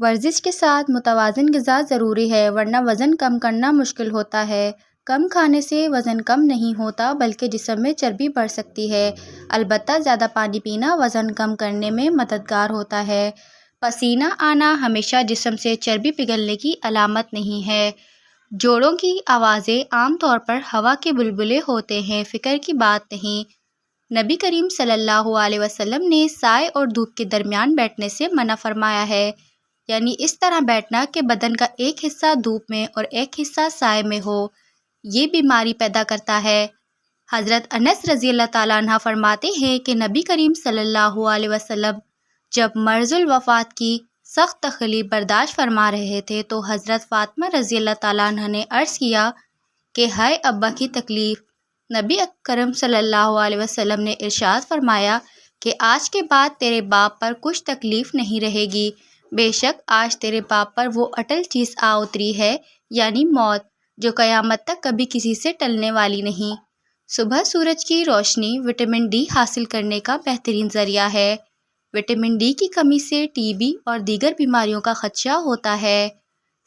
ورزش کے ساتھ متوازن غذا ضروری ہے ورنہ وزن کم کرنا مشکل ہوتا ہے۔ کم کھانے سے وزن کم نہیں ہوتا بلکہ جسم میں چربی بڑھ سکتی ہے۔ البتہ زیادہ پانی پینا وزن کم کرنے میں مددگار ہوتا ہے۔ پسینہ آنا ہمیشہ جسم سے چربی پگھلنے کی علامت نہیں ہے۔ جوڑوں کی آوازیں عام طور پر ہوا کے بلبلے ہوتے ہیں، فکر کی بات نہیں۔ نبی کریم صلی اللہ علیہ وسلم نے سائے اور دھوپ کے درمیان بیٹھنے سے منع فرمایا ہے، یعنی اس طرح بیٹھنا کہ بدن کا ایک حصہ دھوپ میں اور ایک حصہ سائے میں ہو۔ یہ بیماری پیدا کرتا ہے۔ حضرت انس رضی اللہ تعالیٰ عنہ فرماتے ہیں کہ نبی کریم صلی اللہ علیہ وسلم جب مرض الوفات کی سخت تکلیف برداشت فرما رہے تھے تو حضرت فاطمہ رضی اللہ تعالیٰ عنہ نے عرض کیا کہ ہائے ابا کی تکلیف۔ نبی اکرم صلی اللہ علیہ وسلم نے ارشاد فرمایا کہ آج کے بعد تیرے باپ پر کچھ تکلیف نہیں رہے گی، بے شک آج تیرے باپ پر وہ اٹل چیز آ اتری ہے، یعنی موت، جو قیامت تک کبھی کسی سے ٹلنے والی نہیں۔ صبح سورج کی روشنی وٹامن ڈی حاصل کرنے کا بہترین ذریعہ ہے۔ وٹامن ڈی کی کمی سے ٹی بی اور دیگر بیماریوں کا خدشہ ہوتا ہے۔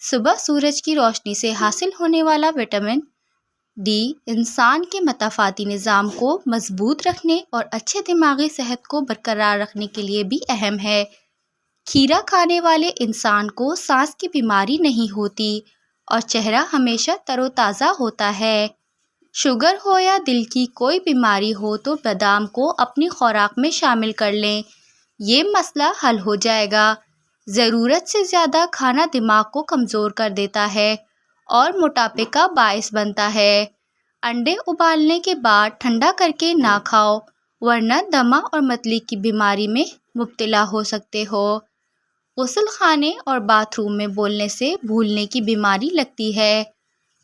صبح سورج کی روشنی سے حاصل ہونے والا وٹامن ڈی انسان کے مدافعتی نظام کو مضبوط رکھنے اور اچھے دماغی صحت کو برقرار رکھنے کے لیے بھی اہم ہے۔ کھیرا کھانے والے انسان کو سانس کی بیماری نہیں ہوتی اور چہرہ ہمیشہ تر و تازہ ہوتا ہے۔ شوگر ہو یا دل کی کوئی بیماری ہو تو بادام کو اپنی خوراک میں شامل کر لیں، یہ مسئلہ حل ہو جائے گا۔ ضرورت سے زیادہ کھانا دماغ کو کمزور کر دیتا ہے اور موٹاپے کا باعث بنتا ہے۔ انڈے ابالنے کے بعد ٹھنڈا کر کے نہ کھاؤ ورنہ دمہ اور متلی کی بیماری میں مبتلا ہو سکتے ہو۔ غسل خانے اور باتھ روم میں بولنے سے بھولنے کی بیماری لگتی ہے۔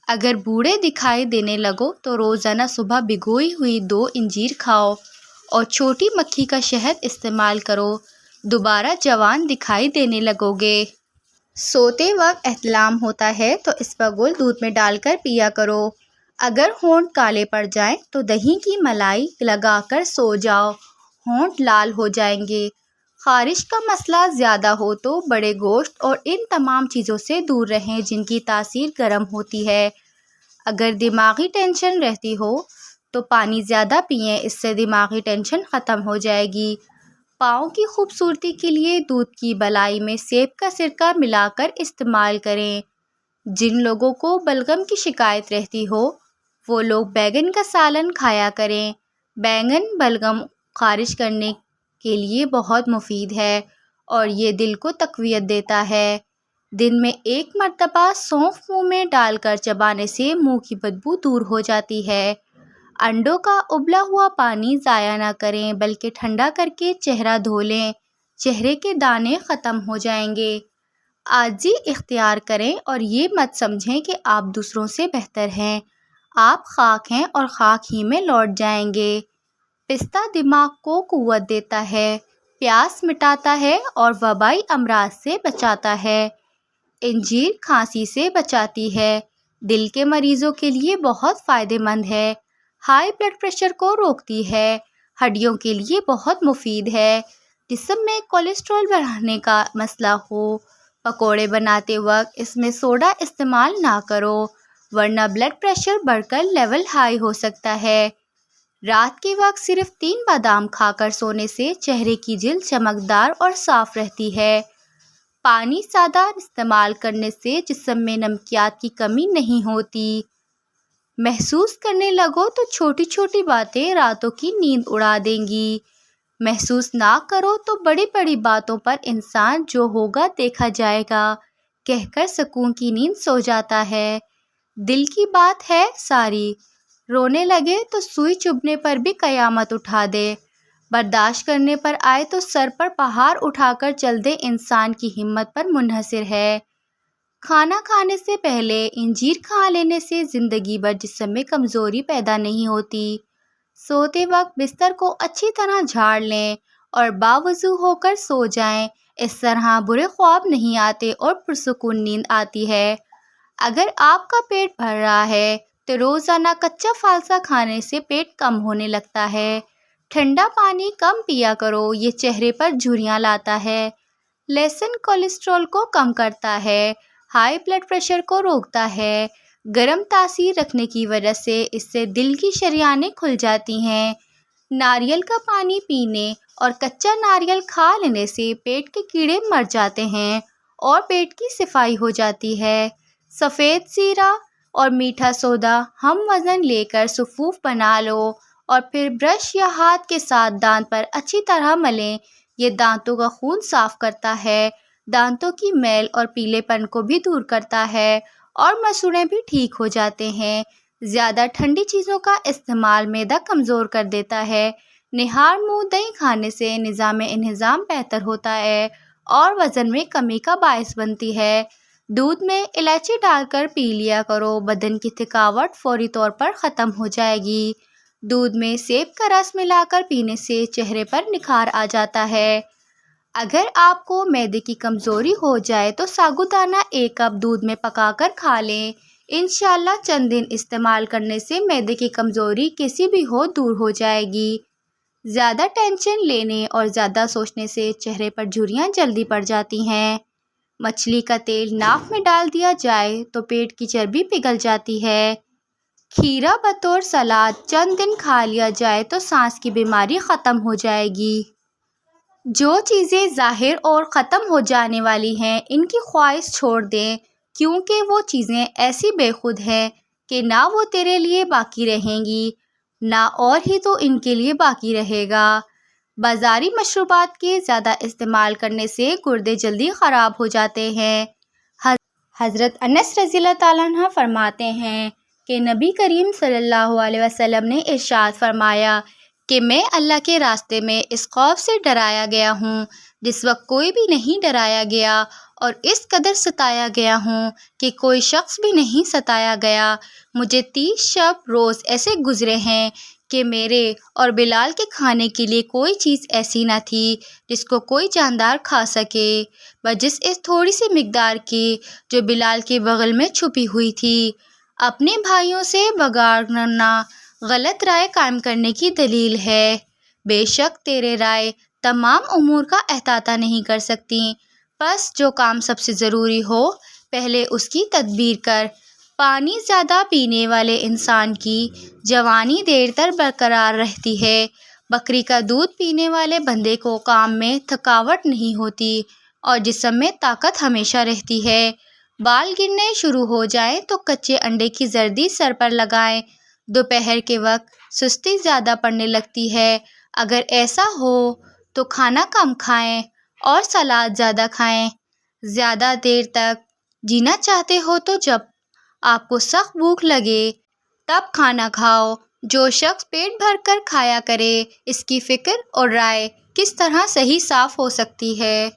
اگر بوڑھے دکھائی دینے لگو تو روزانہ صبح بھگوئی ہوئی 2 انجیر کھاؤ اور چھوٹی مکھی کا شہد استعمال کرو، دوبارہ جوان دکھائی دینے لگو گے۔ سوتے وقت احتلام ہوتا ہے تو اسپغول دودھ میں ڈال کر پیا کرو۔ اگر ہونٹ کالے پڑ جائیں تو دہی کی ملائی لگا کر سو جاؤ، ہونٹ لال ہو جائیں گے۔ خارش کا مسئلہ زیادہ ہو تو بڑے گوشت اور ان تمام چیزوں سے دور رہیں جن کی تاثیر گرم ہوتی ہے۔ اگر دماغی ٹینشن رہتی ہو تو پانی زیادہ پئیں، اس سے دماغی ٹینشن ختم ہو جائے گی۔ پاؤں کی خوبصورتی کے لیے دودھ کی بالائی میں سیب کا سرکہ ملا کر استعمال کریں۔ جن لوگوں کو بلغم کی شکایت رہتی ہو وہ لوگ بیگن کا سالن کھایا کریں۔ بیگن بلغم خارج کرنے کے لیے بہت مفید ہے اور یہ دل کو تقویت دیتا ہے۔ دن میں 1 مرتبہ سونف منہ میں ڈال کر چبانے سے منہ کی بدبو دور ہو جاتی ہے۔ انڈوں کا ابلا ہوا پانی ضائع نہ کریں بلکہ ٹھنڈا کر کے چہرہ دھو لیں، چہرے کے دانے ختم ہو جائیں گے۔ عاجزی اختیار کریں اور یہ مت سمجھیں کہ آپ دوسروں سے بہتر ہیں، آپ خاک ہیں اور خاک ہی میں لوٹ جائیں گے۔ پستہ دماغ کو قوت دیتا ہے، پیاس مٹاتا ہے اور وبائی امراض سے بچاتا ہے۔ انجیر کھانسی سے بچاتی ہے، دل کے مریضوں کے لیے بہت فائدہ مند ہے۔ ہائی بلڈ پریشر کو روکتی ہے، ہڈیوں کے لیے بہت مفید ہے۔ جسم میں کولیسٹرول بڑھانے کا مسئلہ ہو، پکوڑے بناتے وقت اس میں سوڈا استعمال نہ کرو ورنہ بلڈ پریشر بڑھ کر لیول ہائی ہو سکتا ہے۔ رات کے وقت صرف 3 بادام کھا کر سونے سے چہرے کی جلد چمکدار اور صاف رہتی ہے۔ پانی زیادہ استعمال کرنے سے جسم میں نمکیات کی کمی نہیں ہوتی۔ محسوس کرنے لگو تو چھوٹی چھوٹی باتیں راتوں کی نیند اڑا دیں گی۔ محسوس نہ کرو تو بڑی بڑی باتوں پر انسان جو ہوگا دیکھا جائے گا کہہ کر سکون کی نیند سو جاتا ہے۔ دل کی بات ہے ساری، رونے لگے تو سوئی چبھنے پر بھی قیامت اٹھا دے، برداشت کرنے پر آئے تو سر پر پہاڑ اٹھا کر چل دے، انسان کی ہمت پر منحصر ہے۔ کھانا کھانے سے پہلے انجیر کھا لینے سے زندگی بھر جسم میں کمزوری پیدا نہیں ہوتی۔ سوتے وقت بستر کو اچھی طرح جھاڑ لیں اور باوضو ہو کر سو جائیں، اس طرح برے خواب نہیں آتے اور پرسکون نیند آتی ہے۔ اگر آپ کا پیٹ بھر رہا ہے تو روزانہ کچا فالسا کھانے سے پیٹ کم ہونے لگتا ہے۔ ٹھنڈا پانی کم پیا کرو، یہ چہرے پر جھریاں لاتا ہے۔ لہسن کولیسٹرول کو کم کرتا ہے، ہائی بلڈ پریشر کو روکتا ہے۔ گرم تاثیر رکھنے کی وجہ سے اس سے دل کی شریانیں کھل جاتی ہیں۔ ناریل کا پانی پینے اور کچا ناریل کھا لینے سے پیٹ کے کیڑے مر جاتے ہیں اور پیٹ کی صفائی ہو جاتی ہے۔ سفید زیرہ اور میٹھا سوڈا ہم وزن لے کر صفوف بنا لو اور پھر برش یا ہاتھ کے ساتھ دانت پر اچھی طرح ملیں۔ یہ دانتوں کا خون صاف کرتا ہے، دانتوں کی میل اور پیلے پن کو بھی دور کرتا ہے اور مسوڑھے بھی ٹھیک ہو جاتے ہیں۔ زیادہ ٹھنڈی چیزوں کا استعمال معدہ کمزور کر دیتا ہے۔ نہار منہ دہی کھانے سے نظام انہضام بہتر ہوتا ہے اور وزن میں کمی کا باعث بنتی ہے۔ دودھ میں الائچی ڈال کر پی لیا کرو، بدن کی تھکاوٹ فوری طور پر ختم ہو جائے گی۔ دودھ میں سیب کا رس ملا کر پینے سے چہرے پر نکھار آ جاتا ہے۔ اگر آپ کو معدے کی کمزوری ہو جائے تو ساگودانہ 1 کپ دودھ میں پکا کر کھا لیں۔ انشاءاللہ چند دن استعمال کرنے سے معدے کی کمزوری کسی بھی ہو دور ہو جائے گی۔ زیادہ ٹینشن لینے اور زیادہ سوچنے سے چہرے پر جھریاں جلدی پڑ جاتی ہیں۔ مچھلی کا تیل ناک میں ڈال دیا جائے تو پیٹ کی چربی پگھل جاتی ہے۔ کھیرا بطور سلاد چند دن کھا لیا جائے تو سانس کی بیماری ختم ہو جائے گی۔ جو چیزیں ظاہر اور ختم ہو جانے والی ہیں ان کی خواہش چھوڑ دیں، کیونکہ وہ چیزیں ایسی بے خود ہیں کہ نہ وہ تیرے لیے باقی رہیں گی، نہ اور ہی تو ان کے لیے باقی رہے گا۔ بازاری مشروبات کے زیادہ استعمال کرنے سے گردے جلدی خراب ہو جاتے ہیں۔ حضرت انس رضی اللہ تعالیٰ عنہ فرماتے ہیں کہ نبی کریم صلی اللہ علیہ وسلم نے ارشاد فرمایا کہ میں اللہ کے راستے میں اس خوف سے ڈرایا گیا ہوں جس وقت کوئی بھی نہیں ڈرایا گیا، اور اس قدر ستایا گیا ہوں کہ کوئی شخص بھی نہیں ستایا گیا۔ مجھے 30 شب روز ایسے گزرے ہیں کہ میرے اور بلال کے کھانے کے لیے کوئی چیز ایسی نہ تھی جس کو کوئی جاندار کھا سکے، بجز اس تھوڑی سی مقدار کی جو بلال کے بغل میں چھپی ہوئی تھی۔ اپنے بھائیوں سے بگاڑنا غلط رائے قائم کرنے کی دلیل ہے۔ بے شک تیرے رائے تمام امور کا احاطہ نہیں کر سکتی، پس جو کام سب سے ضروری ہو پہلے اس کی تدبیر کر۔ پانی زیادہ پینے والے انسان کی جوانی دیر تر برقرار رہتی ہے۔ بکری کا دودھ پینے والے بندے کو کام میں تھکاوٹ نہیں ہوتی اور جسم میں طاقت ہمیشہ رہتی ہے۔ بال گرنے شروع ہو جائیں تو کچے انڈے کی زردی سر پر لگائیں۔ دوپہر کے وقت سستی زیادہ پڑنے لگتی ہے، اگر ایسا ہو تو کھانا کم کھائیں اور سلاد زیادہ کھائیں۔ زیادہ دیر تک جینا چاہتے ہو تو جب آپ کو سخت بھوک لگے تب کھانا کھاؤ۔ جو شخص پیٹ بھر کر کھایا کرے اس کی فکر اور رائے کس طرح صحیح صاف ہو سکتی ہے۔